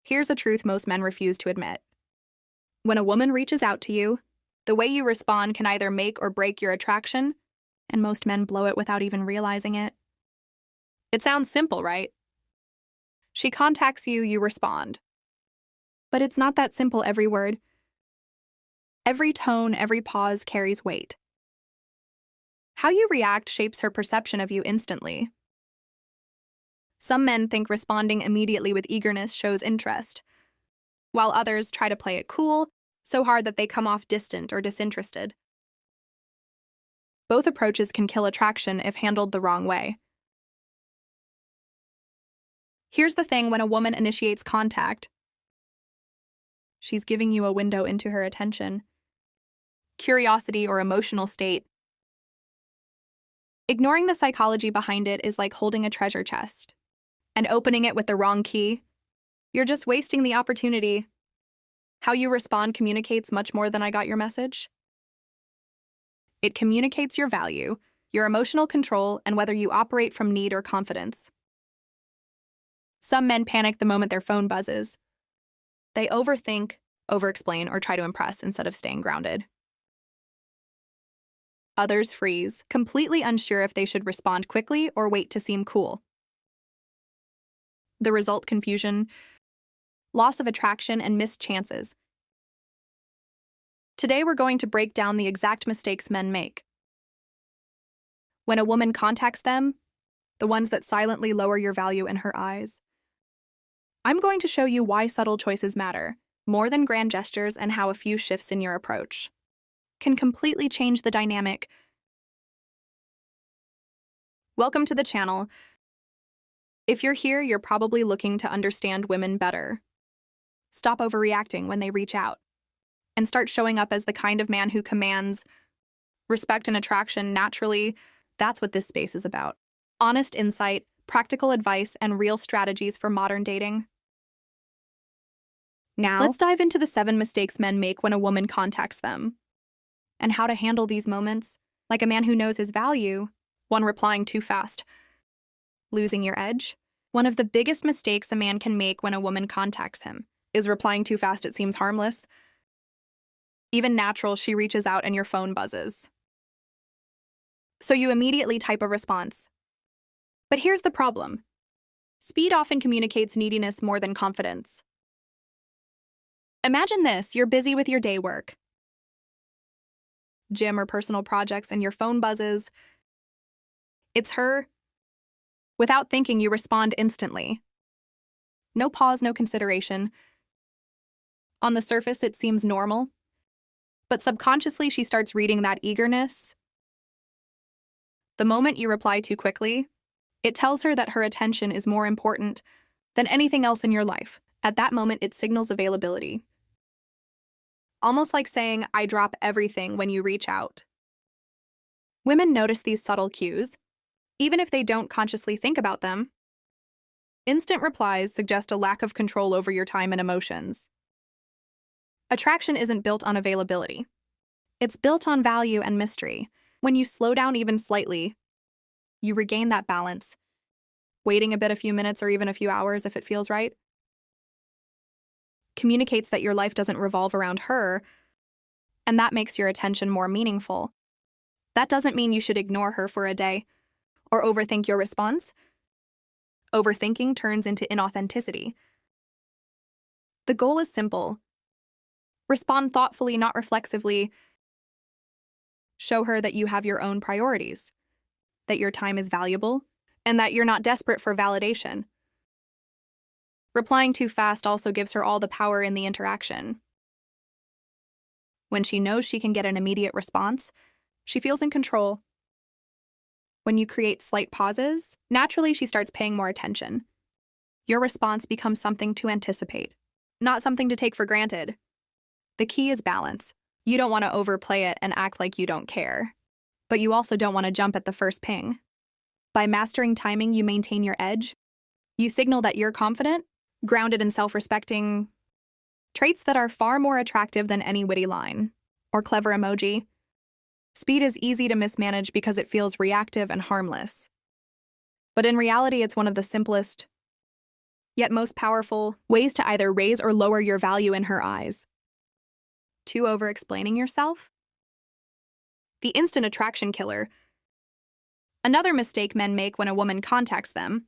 Here's a truth most men refuse to admit. When a woman reaches out to you, the way you respond can either make or break your attraction, and most men blow it without even realizing it. It sounds simple, right? She contacts you, you respond. But it's not that simple every word. Every tone, every pause carries weight. How you react shapes her perception of you instantly. Some men think responding immediately with eagerness shows interest, while others try to play it cool, so hard that they come off distant or disinterested. Both approaches can kill attraction if handled the wrong way. Here's the thing: when a woman initiates contact, she's giving you a window into her attention, curiosity, or emotional state. Ignoring the psychology behind it is like holding a treasure chest, and opening it with the wrong key. You're just wasting the opportunity. How you respond communicates much more than "I got your message." It communicates your value, your emotional control, and whether you operate from need or confidence. Some men panic the moment their phone buzzes. They overthink, overexplain, or try to impress instead of staying grounded. Others freeze, completely unsure if they should respond quickly or wait to seem cool. The result: confusion, loss of attraction, and missed chances. Today we're going to break down the exact mistakes men make. When a woman contacts them, the ones that silently lower your value in her eyes. I'm going to show you why subtle choices matter, more than grand gestures, and how a few shifts in your approach can completely change the dynamic. Welcome to the channel. If you're here, you're probably looking to understand women better. Stop overreacting when they reach out, and start showing up as the kind of man who commands respect and attraction naturally. That's what this space is about. Honest insight, practical advice, and real strategies for modern dating. Now, let's dive into the 7 mistakes men make when a woman contacts them, and how to handle these moments like a man who knows his value. 1. Replying too fast. Losing your edge. One of the biggest mistakes a man can make when a woman contacts him is replying too fast. It seems harmless, even natural. She reaches out and your phone buzzes, so you immediately type a response. But here's the problem: speed often communicates neediness more than confidence. Imagine this: you're busy with your day work, gym, or personal projects, and your phone buzzes. It's her. Without thinking, you respond instantly. No pause, no consideration. On the surface, it seems normal, but subconsciously, she starts reading that eagerness. The moment you reply too quickly, it tells her that her attention is more important than anything else in your life. At that moment, it signals availability. Almost like saying, "I drop everything" when you reach out. Women notice these subtle cues, even if they don't consciously think about them. Instant replies suggest a lack of control over your time and emotions. Attraction isn't built on availability. It's built on value and mystery. When you slow down even slightly, you regain that balance. Waiting a few minutes, or even a few hours if it feels right, communicates that your life doesn't revolve around her, and that makes your attention more meaningful. That doesn't mean you should ignore her for a day or overthink your response. Overthinking turns into inauthenticity. The goal is simple: respond thoughtfully, not reflexively. Show her that you have your own priorities, that your time is valuable, and that you're not desperate for validation. Replying too fast also gives her all the power in the interaction. When she knows she can get an immediate response, she feels in control. When you create slight pauses, naturally she starts paying more attention. Your response becomes something to anticipate, not something to take for granted. The key is balance. You don't want to overplay it and act like you don't care, but you also don't want to jump at the first ping. By mastering timing, you maintain your edge. You signal that you're confident, grounded, and self-respecting, traits that are far more attractive than any witty line or clever emoji. Speed is easy to mismanage because it feels reactive and harmless. But in reality, it's one of the simplest yet most powerful ways to either raise or lower your value in her eyes. 2. Over-explaining yourself. The instant attraction killer. Another mistake men make when a woman contacts them